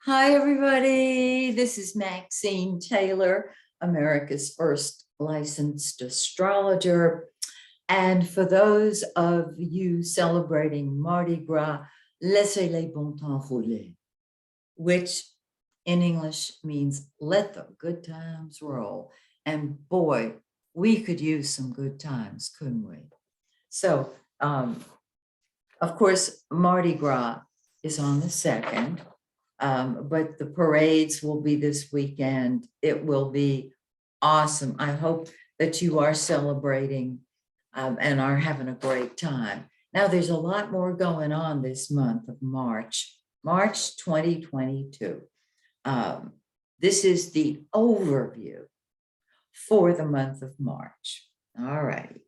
Hi, everybody. This is Maxine Taylor, America's first licensed astrologer. And for those of you celebrating Mardi Gras, laissez les bon temps rouler, which in English means let the good times roll. And boy, we could use some good times, couldn't we? So, of course, Mardi Gras is on the 2nd. But the parades will be this weekend. It will be awesome. I hope that you are celebrating and are having a great time. Now, there's a lot more going on this month of March 2022. This is the overview for the month of March. All right.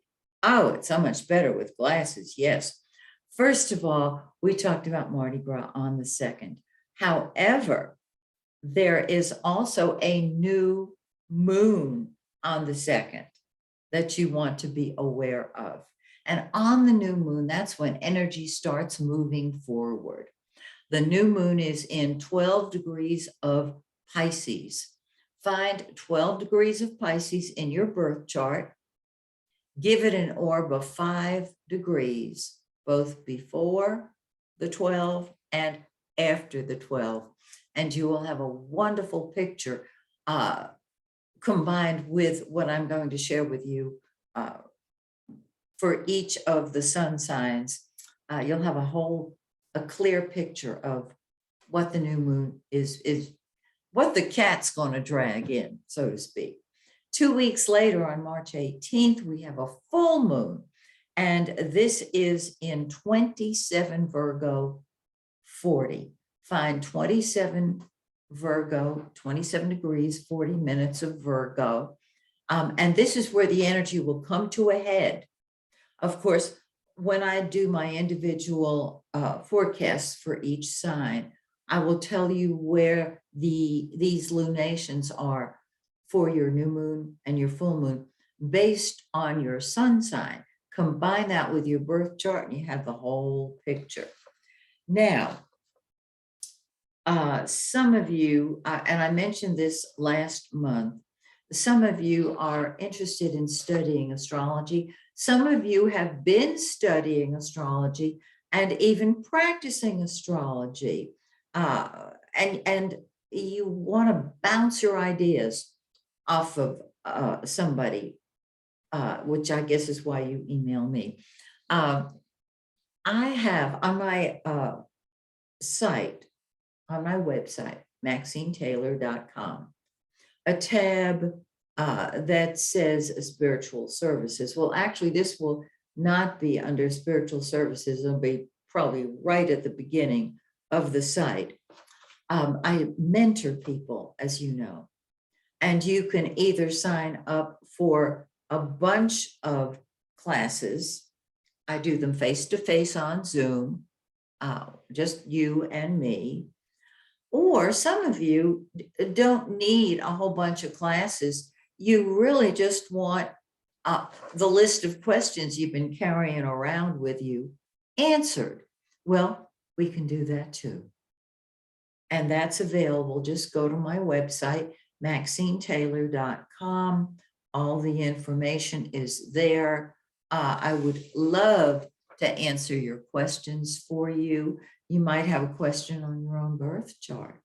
Oh, it's so much better with glasses. Yes. First of all, we talked about Mardi Gras on the 2nd. However, there is also a new moon on the 2nd that you want to be aware of. And on the new moon, that's when energy starts moving forward. The new moon is in 12 degrees of Pisces. Find 12 degrees of Pisces in your birth chart. Give it an orb of 5 degrees, both before the 12 and after the 12, and you will have a wonderful picture combined with what I'm going to share with you for each of the sun signs. You'll have a clear picture of what the new moon is what the cat's going to drag in, so to speak. 2 weeks later, on March 18th, we have a full moon, and this is in 27 Virgo 40. Find 27 Virgo, 27 degrees, 40 minutes of Virgo. And this is where the energy will come to a head. Of course, when I do my individual forecasts for each sign, I will tell you where these lunations are for your new moon and your full moon based on your sun sign. Combine that with your birth chart and you have the whole picture. Now, some of you, and I mentioned this last month, some of you are interested in studying astrology. Some of you have been studying astrology and even practicing astrology. And you want to bounce your ideas off of somebody, which I guess is why you email me. I have on my site, on my website, MaxineTaylor.com, a tab that says spiritual services. Well, actually, this will not be under spiritual services. It'll be probably right at the beginning of the site. I mentor people, as you know, and you can either sign up for a bunch of classes. I do them face-to-face on Zoom, just you and me. Or some of you don't need a whole bunch of classes. You really just want the list of questions you've been carrying around with you answered. Well, we can do that too. And that's available. Just go to my website, MaxineTaylor.com. All the information is there. I would love to answer your questions for you. You might have a question on your own birth chart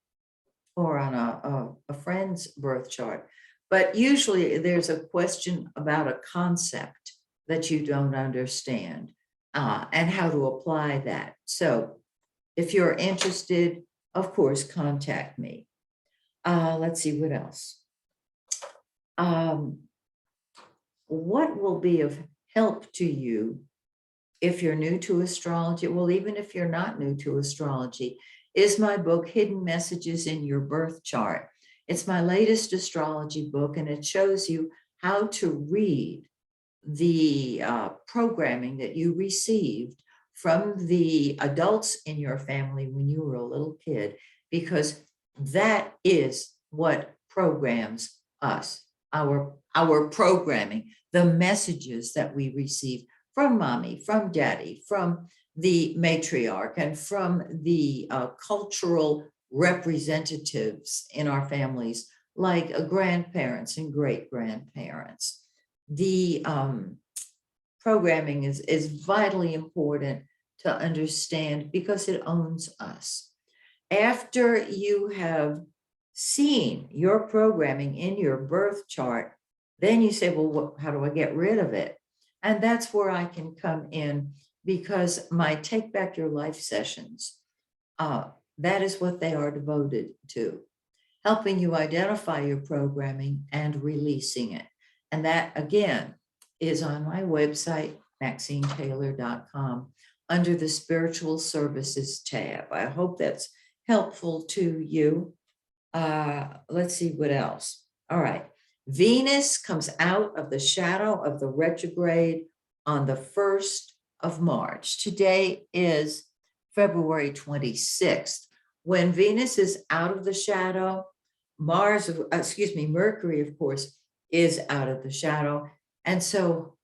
or on a friend's birth chart. But usually there's a question about a concept that you don't understand and how to apply that. So if you're interested, of course, contact me. Let's see what else. What will be of help to you if you're new to astrology? Well, even if you're not new to astrology, is my book, Hidden Messages in Your Birth Chart. It's my latest astrology book, and it shows you how to read the programming that you received from the adults in your family when you were a little kid, because that is what programs us, our programming, the messages that we receive from mommy, from daddy, from the matriarch, and from the cultural representatives in our families, like grandparents and great-grandparents. The programming is vitally important to understand because it owns us. After you have seen your programming in your birth chart, then you say, well, how do I get rid of it? And that's where I can come in, because my Take Back Your Life sessions, that is what they are devoted to, helping you identify your programming and releasing it. And that, again, is on my website, MaxineTaylor.com, under the Spiritual Services tab. I hope that's helpful to you. Let's see what else. All right. Venus comes out of the shadow of the retrograde on the 1st of March. Today is February 26th. When Venus is out of the shadow, Mercury, of course, is out of the shadow. And so,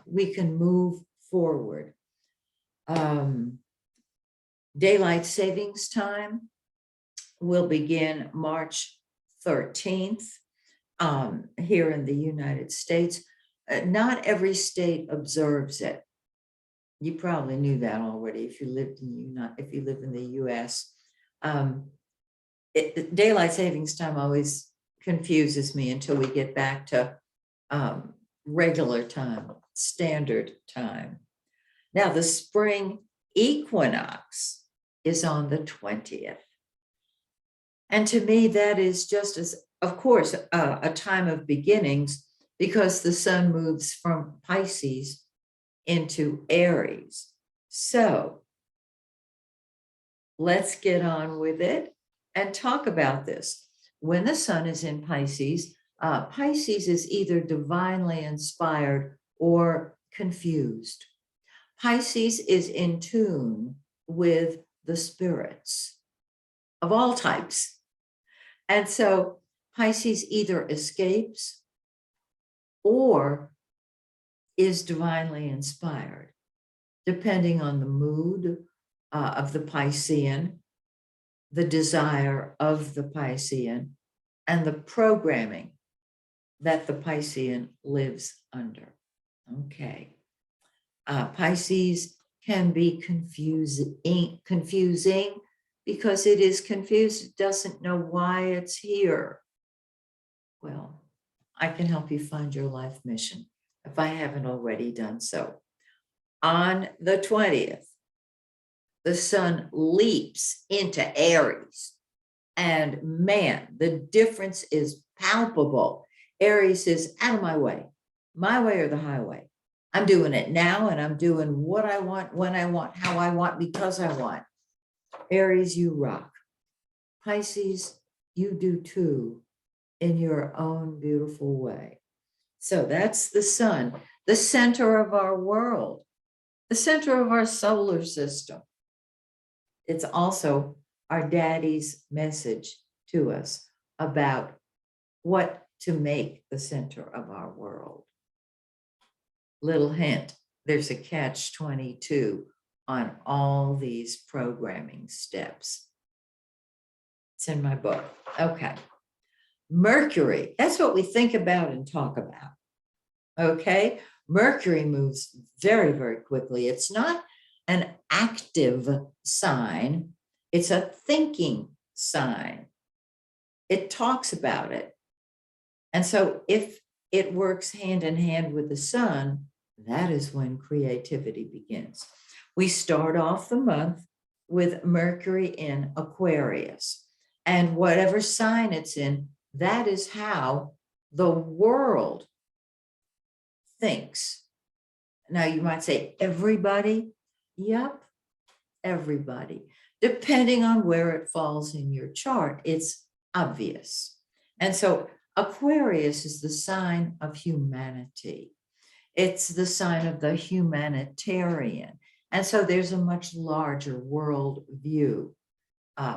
we can move forward. Daylight savings time will begin March 13th here in the United States. Not every state observes it. You probably knew that already if you lived if you live in the U.S. Daylight savings time always confuses me until we get back to regular time, standard time. Now, the spring equinox is on the 20th. And to me, that is just as, of course, a time of beginnings, because the sun moves from Pisces into Aries. So let's get on with it and talk about this. When the sun is in Pisces, Pisces is either divinely inspired or confused. Pisces is in tune with the spirits of all types. And so Pisces either escapes or is divinely inspired, depending on the mood of the Piscean, the desire of the Piscean, and the programming that the Piscean lives under. Okay. Pisces can be confusing because it is confused. It doesn't know why it's here. Well, I can help you find your life mission if I haven't already done so. On the 20th, the sun leaps into Aries. And man, the difference is palpable. Aries is out of my way or the highway. I'm doing it now, and I'm doing what I want, when I want, how I want, because I want. Aries, you rock. Pisces, you do too, in your own beautiful way. So that's the sun, the center of our world, the center of our solar system. It's also our daddy's message to us about what to make the center of our world. Little hint, there's a catch-22 on all these programming steps. It's in my book. Okay. Mercury, that's what we think about and talk about. Okay. Mercury moves very, very quickly. It's not an active sign. It's a thinking sign. It talks about it. And so if it works hand in hand with the sun, that is when creativity begins. We start off the month with Mercury in Aquarius, and whatever sign it's in, that is how the world thinks. Now you might say, everybody? Yep, everybody. Depending on where it falls in your chart, it's obvious. And so Aquarius is the sign of humanity. It's the sign of the humanitarian. And so there's a much larger world view,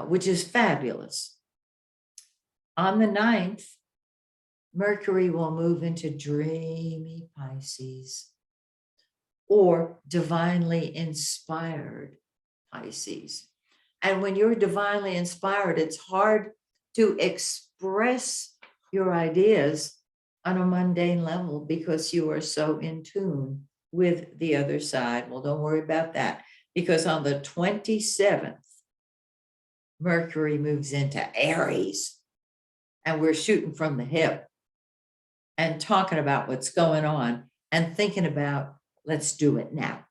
which is fabulous. On the 9th, Mercury will move into dreamy Pisces, or divinely inspired Pisces. And when you're divinely inspired, it's hard to express your ideas on a mundane level because you are so in tune with the other side. Well, don't worry about that, because on the 27th, Mercury moves into Aries, and we're shooting from the hip and talking about what's going on and thinking about, let's do it now.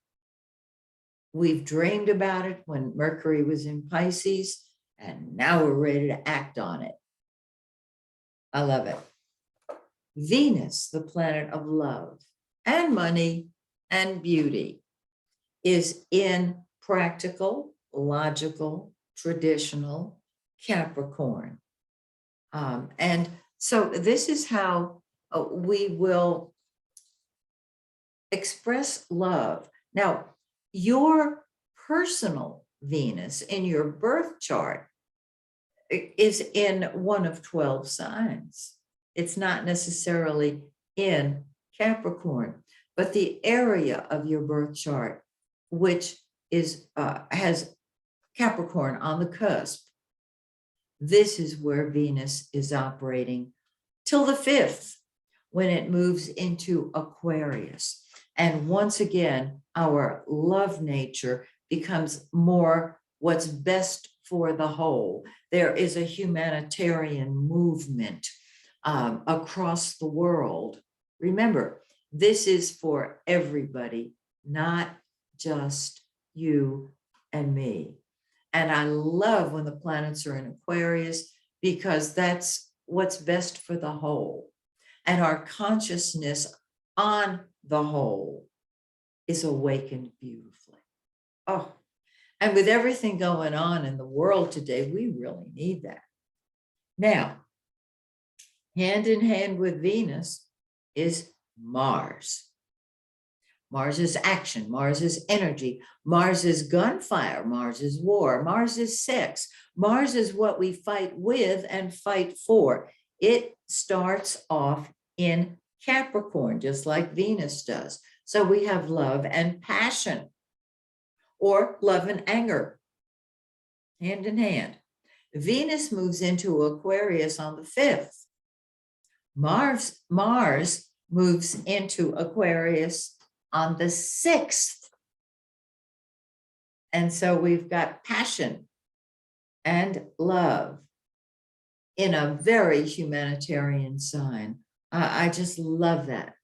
We've dreamed about it when Mercury was in Pisces, and now we're ready to act on it. I love it. Venus, the planet of love and money and beauty, is in practical, logical, traditional Capricorn. And so this is how we will express love. Now, your personal Venus in your birth chart is in one of 12 signs. It's not necessarily in Capricorn, but the area of your birth chart, which is has Capricorn on the cusp, this is where Venus is operating till the 5th, when it moves into Aquarius. And once again, our love nature becomes more what's best for the whole. There is a humanitarian movement across the world. Remember, this is for everybody, not just you and me. And I love when the planets are in Aquarius, because that's what's best for the whole. And our consciousness on the whole is awakened beautifully. Oh, and with everything going on in the world today, we really need that. Now, hand in hand with Venus is Mars. Mars is action, Mars is energy, Mars is gunfire, Mars is war, Mars is sex, Mars is what we fight with and fight for. It starts off in Capricorn, just like Venus does. So we have love and passion, or love and anger, hand in hand. Venus moves into Aquarius on the 5th. Mars moves into Aquarius on the 6th. And so we've got passion and love in a very humanitarian sign. I just love that.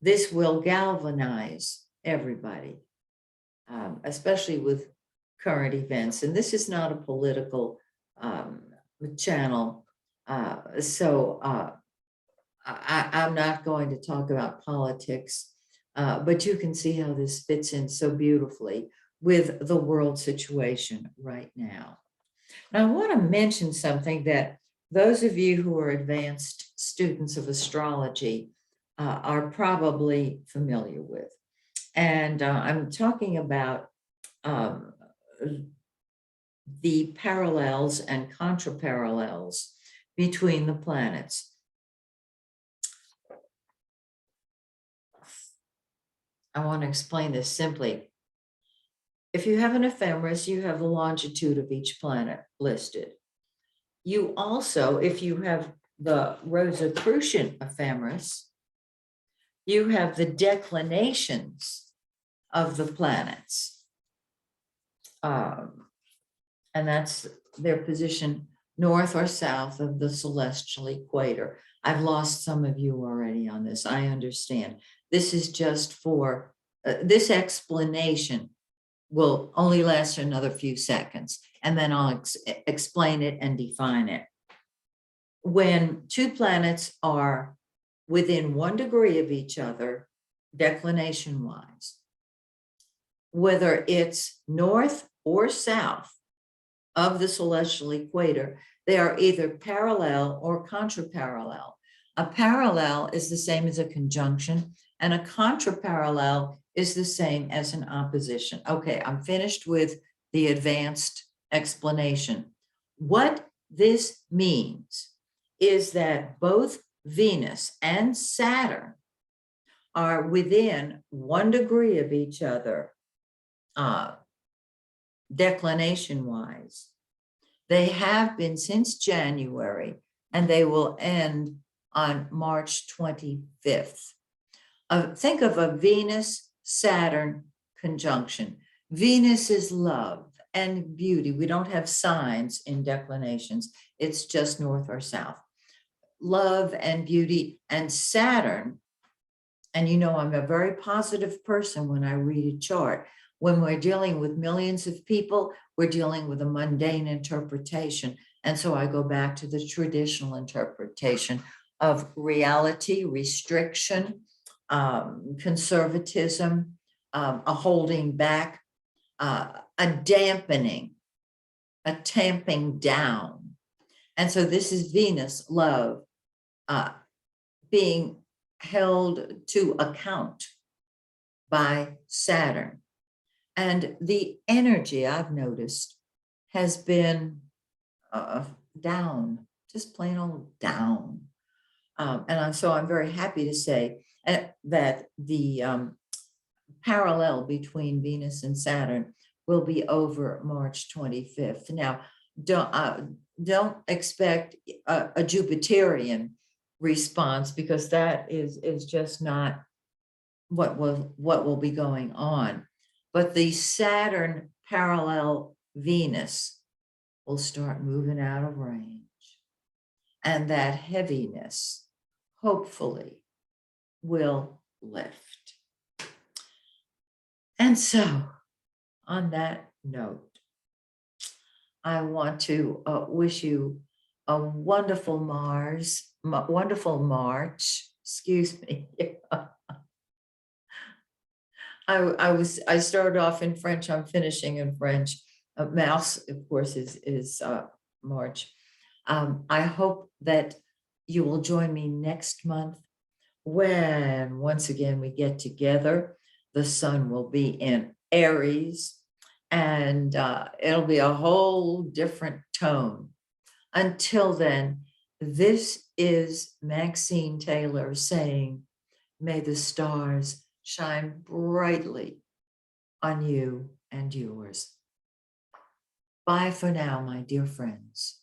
This will galvanize everybody, especially with current events. And this is not a political channel. I'm not going to talk about politics, but you can see how this fits in so beautifully with the world situation right now. Now, I want to mention something that those of you who are advanced students of astrology are probably familiar with. And I'm talking about the parallels and contraparallels between the planets. I want to explain this simply. If you have an ephemeris, you have the longitude of each planet listed. You also, if you have the Rosicrucian ephemeris, you have the declinations of the planets. And that's their position north or south of the celestial equator. I've lost some of you already on this, I understand. This is just for, this explanation will only last another few seconds, and then I'll explain it and define it. When two planets are within 1 degree of each other, declination-wise, whether it's north or south of the celestial equator, they are either parallel or contraparallel. A parallel is the same as a conjunction, and a contraparallel is the same as an opposition. Okay, I'm finished with the advanced explanation. What this means is that both Venus and Saturn are within 1 degree of each other declination-wise. They have been since January, and they will end on March 25th. Think of a Venus-Saturn conjunction. Venus is love and beauty. We don't have signs in declinations. It's just north or south. Love and beauty, and Saturn. And you know, I'm a very positive person when I read a chart. When we're dealing with millions of people, we're dealing with a mundane interpretation. And so I go back to the traditional interpretation of reality, restriction, conservatism, a holding back, a dampening, a tamping down. And so this is Venus, love, being held to account by Saturn. And the energy, I've noticed, has been down, just plain old down. So I'm very happy to say that the parallel between Venus and Saturn will be over March 25th. Now, don't expect a Jupiterian response, because that is just not what will be going on. But the Saturn parallel Venus will start moving out of range, and that heaviness hopefully will lift. And so, on that note, I want to wish you a wonderful March. Excuse me. I started off in French. I'm finishing in French. Mouse, of course, is March. I hope that you will join me next month when once again we get together. The sun will be in Aries, and it'll be a whole different tone. Until then, this is Maxine Taylor saying, may the stars shine brightly on you and yours. Bye for now, my dear friends.